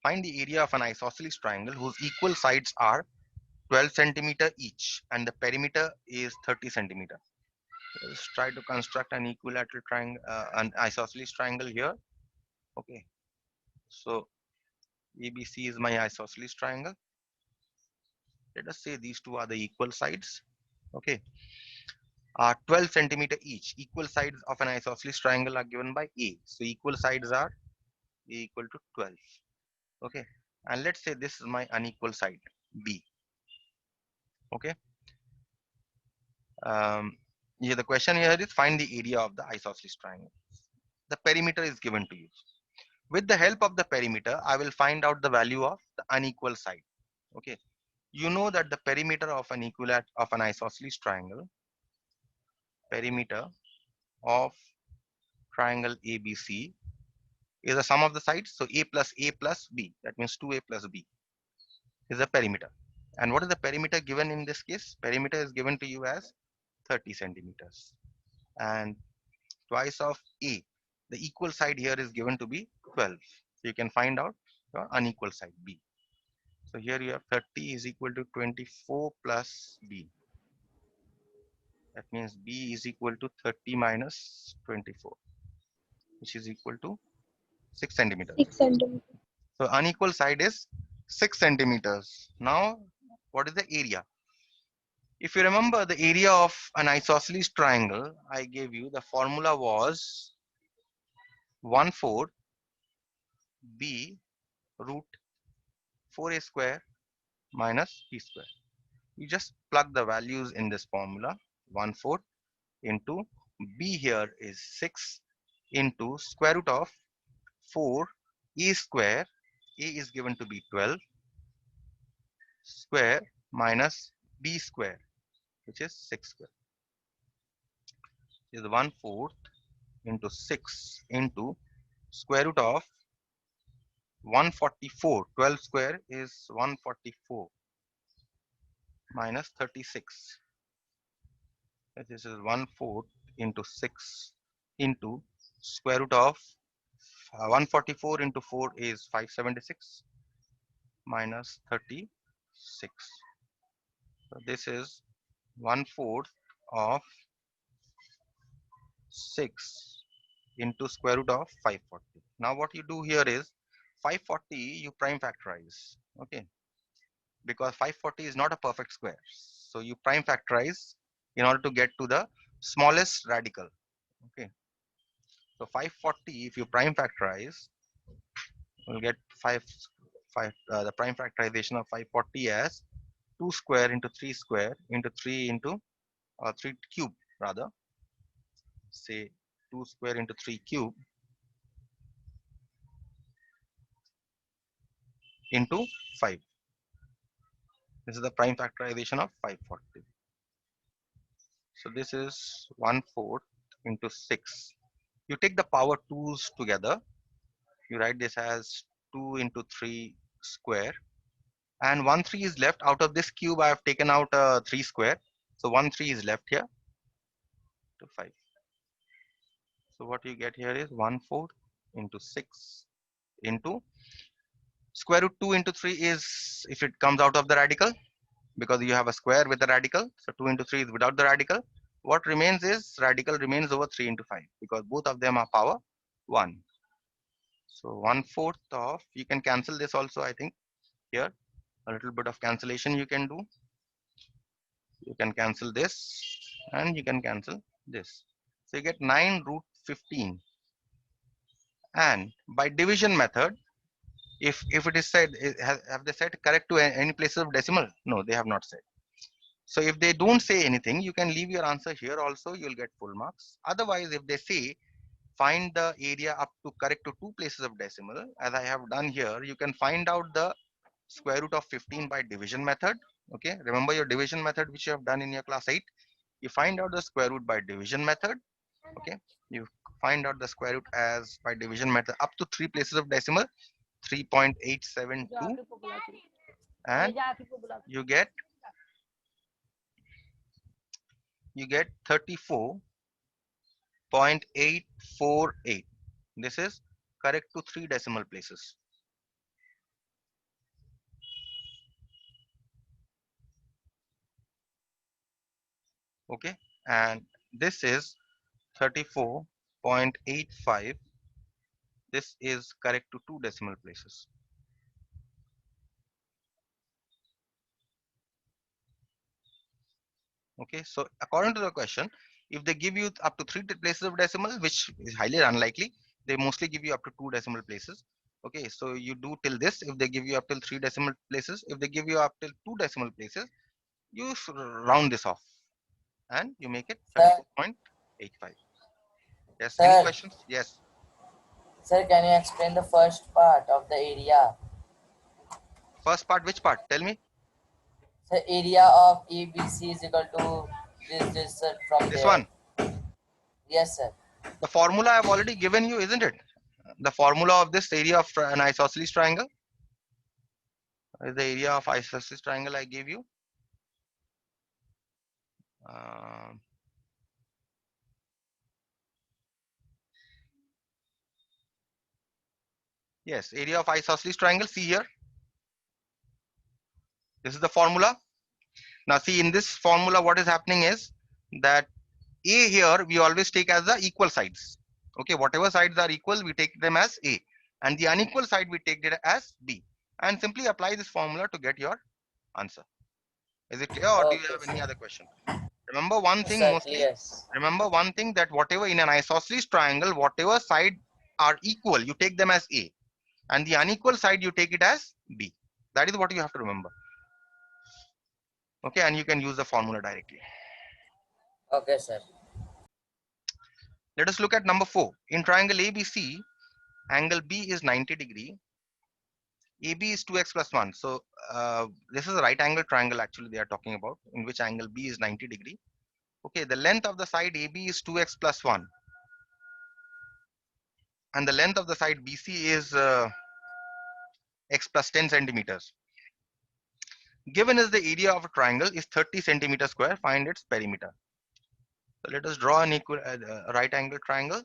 Find the area of an isosceles triangle whose equal sides are 12 centimeter each and the perimeter is 30 centimeter. Let's try to construct an equilateral triangle, an isosceles triangle here. Okay, so ABC is my isosceles triangle. Let us say these two are the equal sides. Okay, 12 centimeter each. Equal sides of an isosceles triangle are given by A. So equal sides are A equal to 12. Okay, and let's say this is my unequal side B. Okay, um, yeah, the question here is find the area of the isosceles triangle. The perimeter is given to you. With the help of the perimeter, I will find out the value of the unequal side. Okay, you know that the perimeter of an of an isosceles triangle, perimeter of triangle ABC is the sum of the sides. So A plus B, that means 2A plus B is the perimeter. And what is the perimeter given in this case? Perimeter is given to you as 30 centimeters. And twice of A, the equal side here is given to be 12. So you can find out your unequal side B. So here you have 30 is equal to 24 plus B. That means B is equal to 30 minus 24, which is equal to 6 centimeters. 6 centimeters. So unequal side is 6 centimeters. Now, what is the area? If you remember the area of an isosceles triangle, I gave you the formula was 1/4 B root 4A square minus B square. You just plug the values in this formula. 1/4 into B here is 6 into square root of 4 A square. A is given to be 12 square minus B square, which is 6 square. Is 1/4 into 6 into square root of 144. 12 square is 144 minus 36. This is 1/4 into 6 into square root of 144 into 4 is 576 minus 36. So this is 1/4 of 6 into square root of 540. Now what you do here is 540 you prime factorize. Okay, because 540 is not a perfect square. So you prime factorize in order to get to the smallest radical. Okay, so 540 if you prime factorize, we'll get 5 the prime factorization of 540 as 2 square into 3 square into 3 into 3 cube rather, say 2 square into 3 cube into 5. This is the prime factorization of 540. So this is 1/4 into 6. You take the power 2's together. You write this as 2 into 3 square. And 1 3 is left. Out of this cube, I have taken out 3 square. So 1 3 is left here to 5. So what you get here is 1/4 into 6 into square root 2 into 3 is if it comes out of the radical, because you have a square with a radical. So 2 into 3 is without the radical. What remains is radical remains over 3 into 5 because both of them are power 1. So 1/4 of, you can cancel this also, I think here a little bit of cancellation you can do. You can cancel this and you can cancel this. So you get 9 root 15. And by division method, if it is said, have they said correct to any places of decimal? No, they have not said. So if they don't say anything, you can leave your answer here also, you'll get full marks. Otherwise, if they say find the area up to correct to 2 places of decimal, as I have done here, you can find out the square root of 15 by division method. Okay, remember your division method which you have done in your class 8. You find out the square root by division method. Okay, you find out the square root as by division method up to 3 places of decimal, 3.872, and you get 34.848. This is correct to 3 decimal places. Okay, and this is 34.85. This is correct to 2 decimal places. Okay, so according to the question, if they give you up to 3 places of decimal, which is highly unlikely, they mostly give you up to 2 decimal places. Okay, so you do till this. If they give you up till 3 decimal places, if they give you up till 2 decimal places, you round this off and you make it Sir, 34.85. Yes, any sir, questions? Yes. sir, can you explain the first part of the area? First part, which part? Tell me. The area of ABC is equal to this sir, from This there. one. Yes, sir. The formula I've already given you, isn't it? The formula of this area of an isosceles triangle is the area of isosceles triangle I gave you. Um yes, area of isosceles triangle. See here. This is the formula. Now see in this formula, what is happening is that A here we always take as the equal sides. Okay, whatever sides are equal, we take them as A, and the unequal side we take it as B, and simply apply this formula to get your answer. Is it clear, or do you Okay, have any sir. other question? Remember one No, thing sir, mostly. clear. Remember one thing, that whatever in an isosceles triangle, whatever side are equal, you take them as A, and the unequal side you take it as B. That is what you have to remember. Okay, and you can use the formula directly. Okay, sir. Let us look at number 4. In triangle ABC, angle B is 90 degree. AB is 2x plus 1. So this is a right angle triangle actually they are talking about, in which angle B is 90 degree. Okay, the length of the side AB is 2x plus 1, and the length of the side BC is x plus 10 centimeters. Given as the area of a triangle is 30 centimeters square, find its perimeter. So let us draw an equal right angle triangle.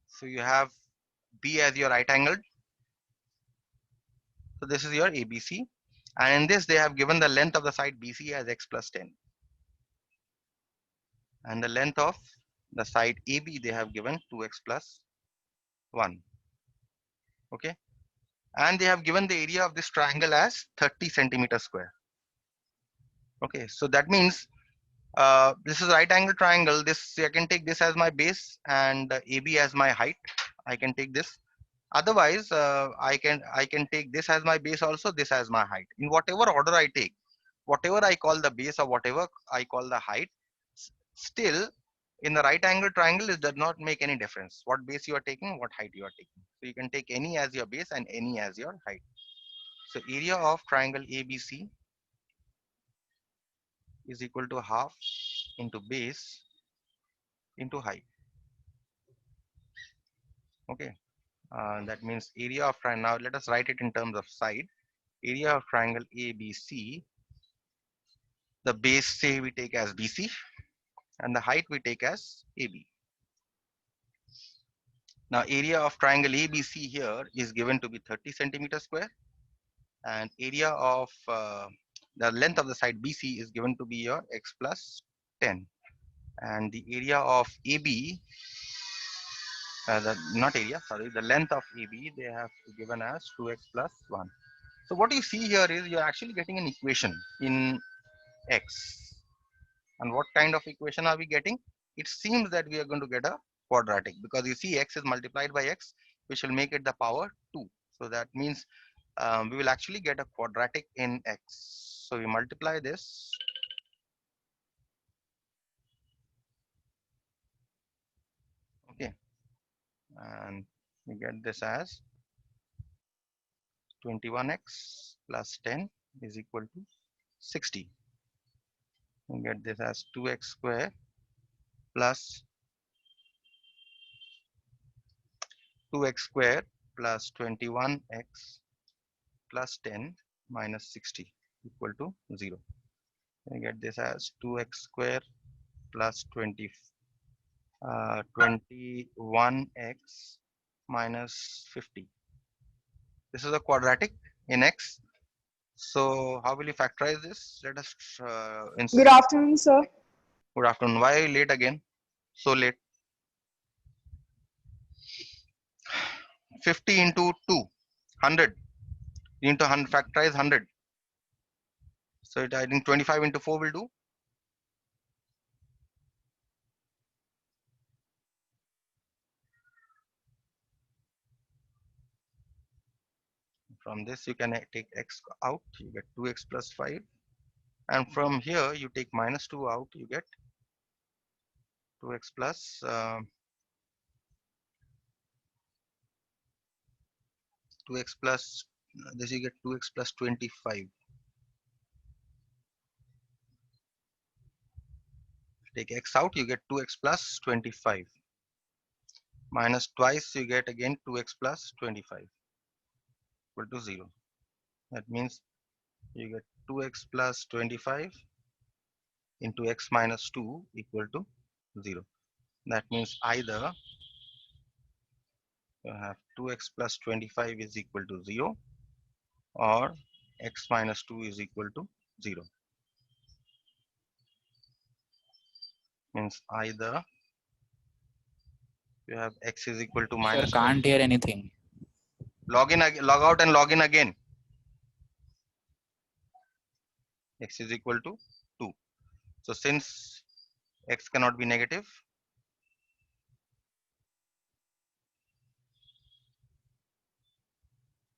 So you have B as your right angle. So this is your ABC. And in this, they have given the length of the side BC as x plus 10. And the length of the side AB, they have given 2x plus 1. Okay. And they have given the area of this triangle as 30 centimeters square. Okay. So that means this is right angle triangle. This I can take this as my base and AB as my height. I can take this. Otherwise, I can take this as my base also, this as my height. In whatever order I take, whatever I call the base or whatever I call the height, still in the right angle triangle it does not make any difference what base you are taking, what height you are taking. So you can take any as your base and any as your height. So area of triangle ABC is equal to half into base into height. Okay, that means area of triangle. Now let us write it in terms of side. Area of triangle ABC, the base say we take as BC and the height we take as AB. Now area of triangle ABC here is given to be 30 centimeters square, and area of the length of the side BC is given to be your x plus 10, and the area of AB, the not area, sorry, the length of AB they have given as 2x plus 1. So what you see here is you're actually getting an equation in x. And what kind of equation are we getting? It seems that we are going to get a quadratic, because you see x is multiplied by x, which will make it the power 2. So that means we will actually get a quadratic in x. So we multiply this. Okay, and we get this as 21x plus 10 is equal to 60. We get this as 2x square plus 2x square plus 21x plus 10 minus 60 equal to 0. I get this as 2x square plus 21x minus 50. This is a quadratic in x. So how will you factorize this? Let us Good afternoon, sir. Good afternoon. Why late again? So late. 50 into 2, 100. You need to factorize 100. So I think 25 into 4 will do. From this you can take x out, you get 2x plus 5. And from here you take minus 2 out, you get 2x plus 2x plus this, you get 2x plus 25. Take x out, you get 2x plus 25. Minus twice, you get again 2x plus 25 equal to 0. That means you get 2x plus 25 into x minus 2 equal to 0. That means either you have 2x plus 25 is equal to 0 or x minus 2 is equal to 0. Means either you have x is equal to Sir, minus can't hear anything. log out and log in again. X is equal to 2. So since x cannot be negative,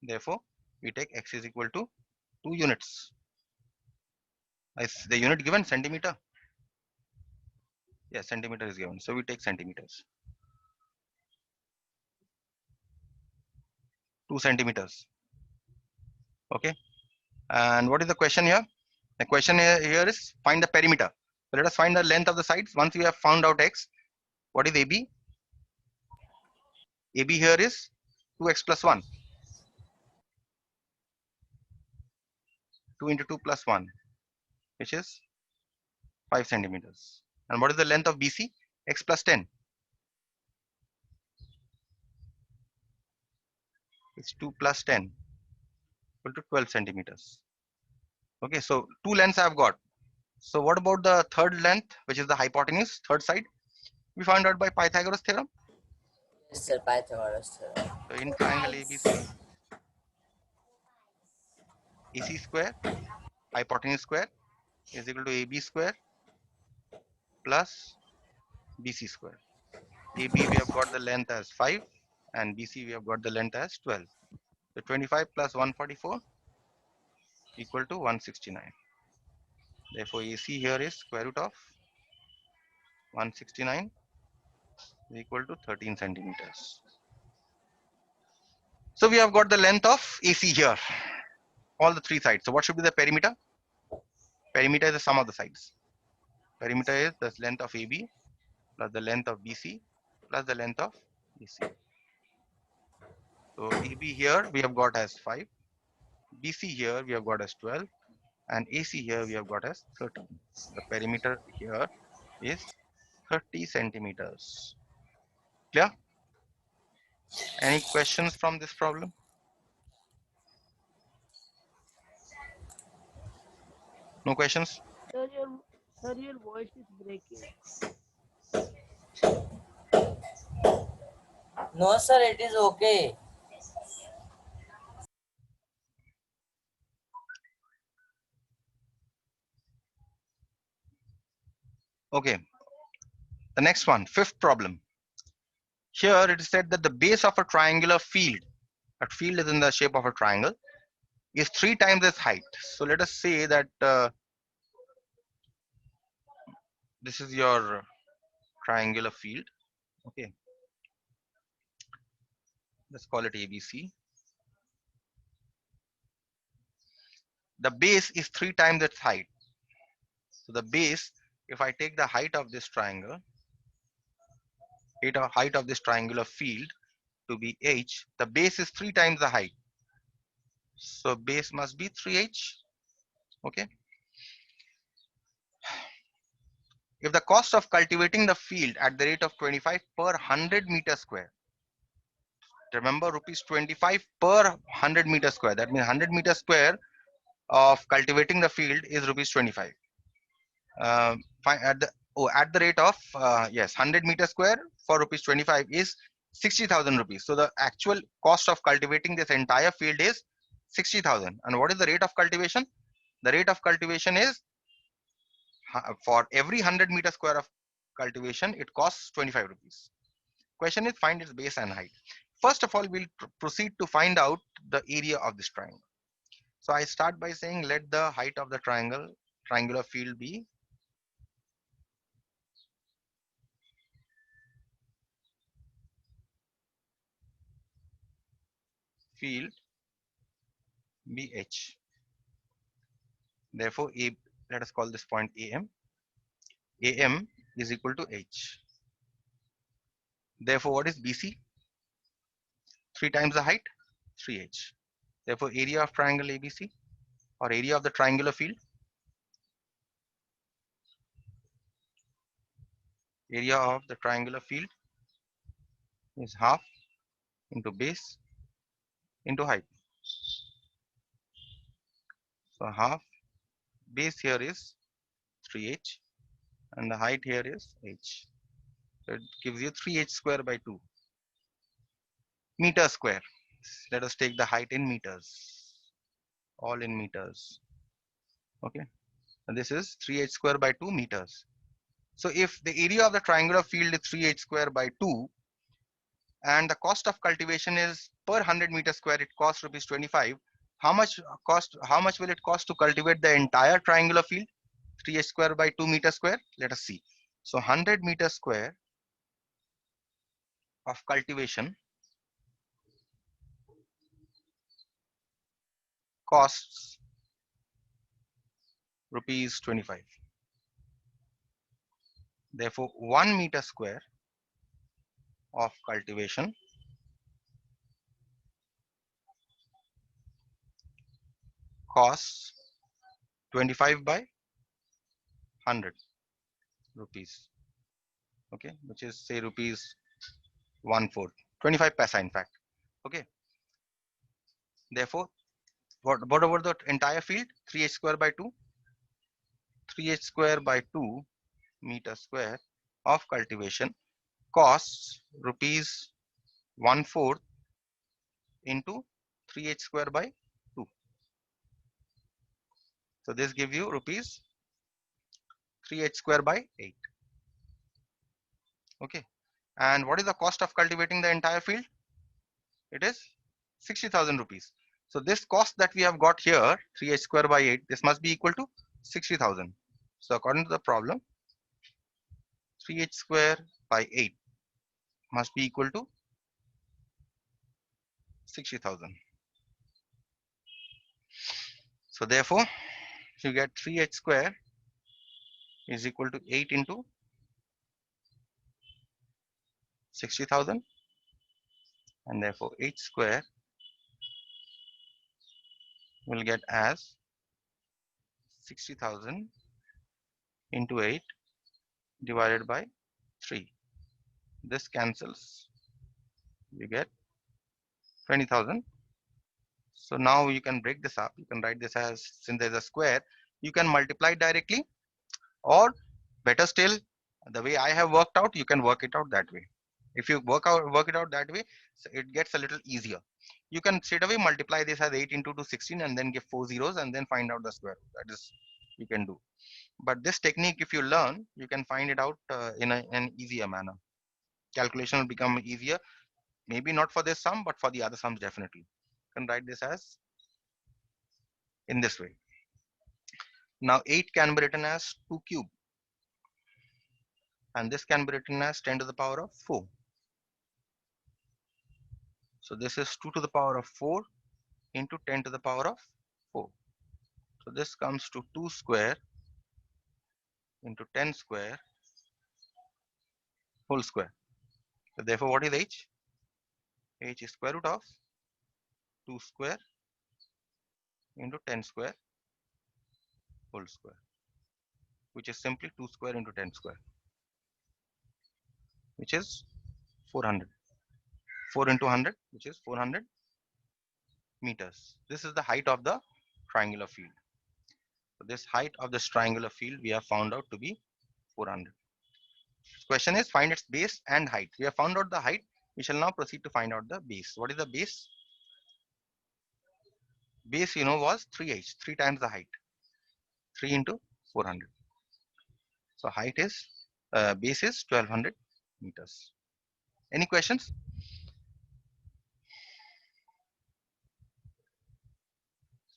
therefore we take x is equal to 2 units. Is the unit given centimeter? Yes, centimeter is given. So we take centimeters. 2 centimeters. Okay. And what is the question here? The question here is find the perimeter. So let us find the length of the sides. Once we have found out x, what is AB? AB here is 2x plus 1. 2 into 2 plus 1, which is 5 centimeters. And what is the length of BC? X plus 10. It's 2 plus 10 equal to 12 centimeters. Okay, so 2 lengths I have got. So what about the third length, which is the hypotenuse, third side? We found out by Pythagoras theorem. Yes, sir. Pythagoras theorem. So in triangle ABC, AC square, hypotenuse square is equal to AB square plus BC square. AB we have got the length as 5 and BC we have got the length as 12. So 25 plus 144 equal to 169. Therefore AC here is square root of 169 is equal to 13 centimeters. So we have got the length of AC here, all the 3 sides. So what should be the perimeter? Perimeter is the sum of the sides. Perimeter is the length of AB plus the length of BC plus the length of AC. So AB here we have got as 5, BC here we have got as 12, and AC here we have got as 13. The perimeter here is 30 centimeters. Clear? Any questions from this problem? No questions? Sir, your voice is breaking. No, sir. It is okay. Okay. The next one, fifth problem. Here it is said that the base of a triangular field, a field is in the shape of a triangle, is 3 times its height. So let us say that this is your triangular field. Okay. Let's call it ABC. The base is 3 times its height. So the base, if I take the height of this triangle, height of this triangular field to be h, the base is 3 times the height. So base must be 3h. Okay. If the cost of cultivating the field at the rate of 25 per 100 meter square, remember rupees 25 per 100 meter square, that means 100 meter square of cultivating the field is rupees 25. At the at the rate of yes, 100 meter square for rupees 25 is 60,000 rupees. So the actual cost of cultivating this entire field is 60,000. And what is the rate of cultivation? The rate of cultivation is for every 100 meter square of cultivation, it costs 25 rupees. Question is find its base and height. First of all, we'll proceed to find out the area of this triangle. So I start by saying let the height of the triangular field be field BH. Therefore, let us call this point AM. AM is equal to H. Therefore, what is BC? 3 times the height, 3H. Therefore, area of triangle ABC or area of the triangular field, area of the triangular field is half into base into height. So half base here is 3H and the height here is H. So it gives you 3H square by 2 meter square. Let us take the height in meters, all in meters. Okay, and this is 3H square by 2 meters. So if the area of the triangular field is 3H square by 2 and the cost of cultivation is per 100 meter square, it costs rupees 25. How much will it cost to cultivate the entire triangular field? 3H square by 2 meter square. Let us see. So 100 meter square of cultivation costs rupees 25. Therefore, 1 meter square of cultivation costs 25 by 100 rupees. Okay, which is say rupees 1/4, 25 paisa in fact. Okay. Therefore, what over the entire field? 3H square by 2. 3H square by 2 meter square of cultivation costs rupees 1/4 into 3H square by 2. So this gives you rupees 3H square by 8. Okay. And what is the cost of cultivating the entire field? It is 60,000 rupees. So this cost that we have got here, 3H square by 8, this must be equal to 60,000. So according to the problem, 3H square by 8 must be equal to 60,000. So therefore, you get 3H square is equal to 8 into 60,000, and therefore H square will get as 60,000 into 8 divided by 3. This cancels. You get 20,000. So now you can break this up. You can write this as, since there's a square, you can multiply directly, or better still, the way I have worked out, you can work it out that way. If you work it out that way, so it gets a little easier. You can straight away multiply this as 8 into 2, 16, and then give 4 zeros and then find out the square root. That is, you can do. But this technique, if you learn, you can find it out in an easier manner. Calculation will become easier. Maybe not for this sum, but for the other sums definitely. You can write this as in this way. Now 8 can be written as 2 cube, and this can be written as 10 to the power of 4. So this is 2 to the power of 4 into 10 to the power of 4. So this comes to 2 square into 10 square whole square. So therefore, what is h? H is square root of 2 square into 10 square whole square, which is simply 2 square into 10 square, which is 400. 4 into 100, which is 400 meters. This is the height of the triangular field. So this height of this triangular field we have found out to be 400. Question is find its base and height. We have found out the height. We shall now proceed to find out the base. What is the base? Base, you know, was 3h, 3 times the height. 3 into 400. So height is, base is 1200 meters. Any questions?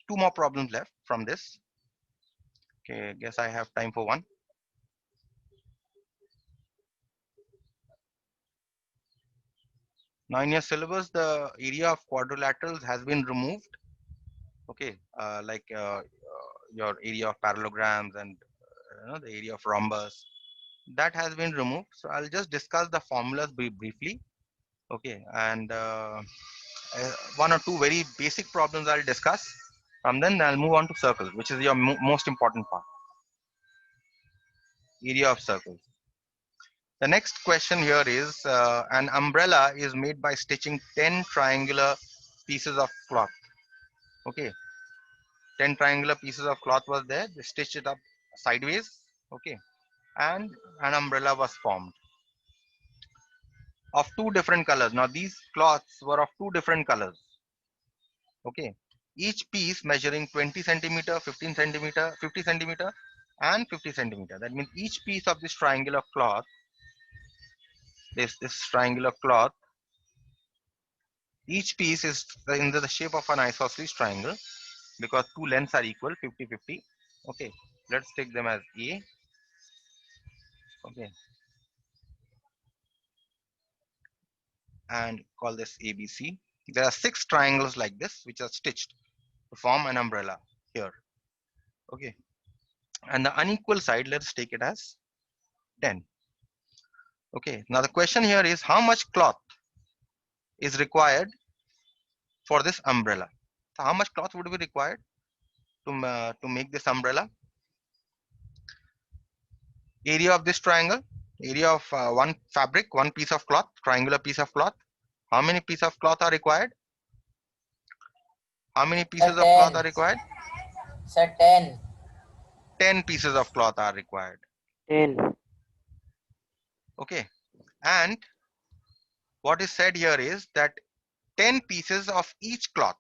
Two more problems left from this. Okay, guess I have time for one. Now in your syllabus, the area of quadrilaterals has been removed. Okay, your area of parallelograms and the area of rhombus, that has been removed. So I'll just discuss the formulas briefly. Okay, and one or two very basic problems I'll discuss. And then I'll move on to circles, which is your most important part. Area of circles. The next question here is an umbrella is made by stitching 10 triangular pieces of cloth. Okay, 10 triangular pieces of cloth was there. They stitched it up sideways. Okay, and an umbrella was formed of two different colors. Now these cloths were of two different colors. Okay, each piece measuring 20 centimeter, 15 centimeter, 50 centimeter, and 50 centimeter. That means each piece of this triangular cloth, this triangular cloth, each piece is in the shape of an isosceles triangle because two lengths are equal, 50-50. Okay, let's take them as A. Okay, and call this ABC. There are 6 triangles like this which are stitched to form an umbrella here. Okay, and the unequal side, let's take it as 10. Okay, now the question here is how much cloth is required for this umbrella? So how much cloth would be required to make this umbrella? Area of this triangle, area of one fabric, one piece of cloth, triangular piece of cloth. How many pieces of cloth are required? How many pieces of cloth are required? Sir, 10. 10 pieces of cloth are required. 10. Okay, and what is said here is that 10 pieces of each cloth.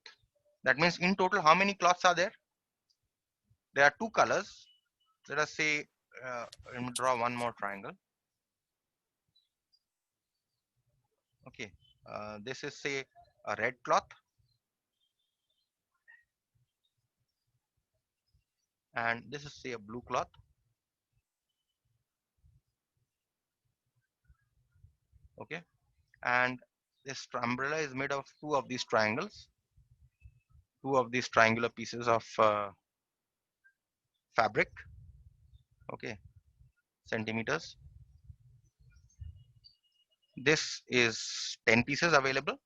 That means in total, how many cloths are there? There are 2 colors. Let us say, let me draw one more triangle. Okay, this is say a red cloth, and this is say a blue cloth. Okay, and this umbrella is made of 2 of these triangles, 2 of these triangular pieces of fabric. Okay, centimeters. This is 10 pieces available.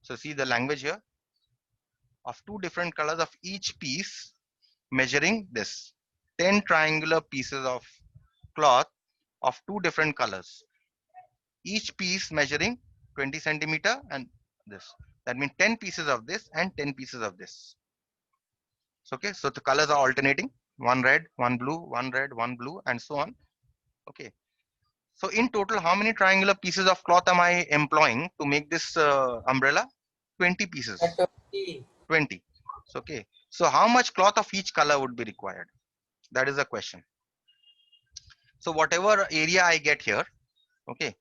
So see the language here of 2 different colors of each piece measuring this 10 triangular pieces of cloth of 2 different colors, each piece measuring 20 centimeter and this. That means 10 pieces of this and 10 pieces of this. So, okay, so the colors are alternating, one red, one blue, one red, one blue, and so on. Okay, so in total, how many triangular pieces of cloth am I employing to make this umbrella? 20 pieces. Sir, 20. 20. So, okay, so how much cloth of each color would be required? That is the question. So whatever area I get here, okay,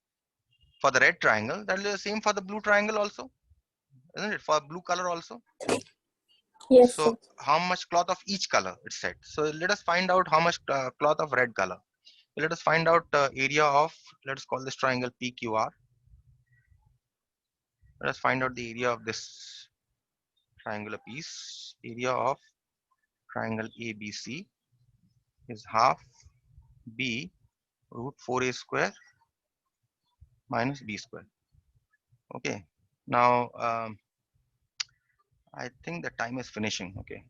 for the red triangle, that is the same for the blue triangle also, isn't it? For blue color also. Yes, So sir. how much cloth of each color it's said. So let us find out how much cloth of red color. Let us find out area of, let's call this triangle PQR. Let us find out the area of this triangular piece. Area of triangle ABC is half B root 4A square minus B square. Okay, now I think the time is finishing. Okay.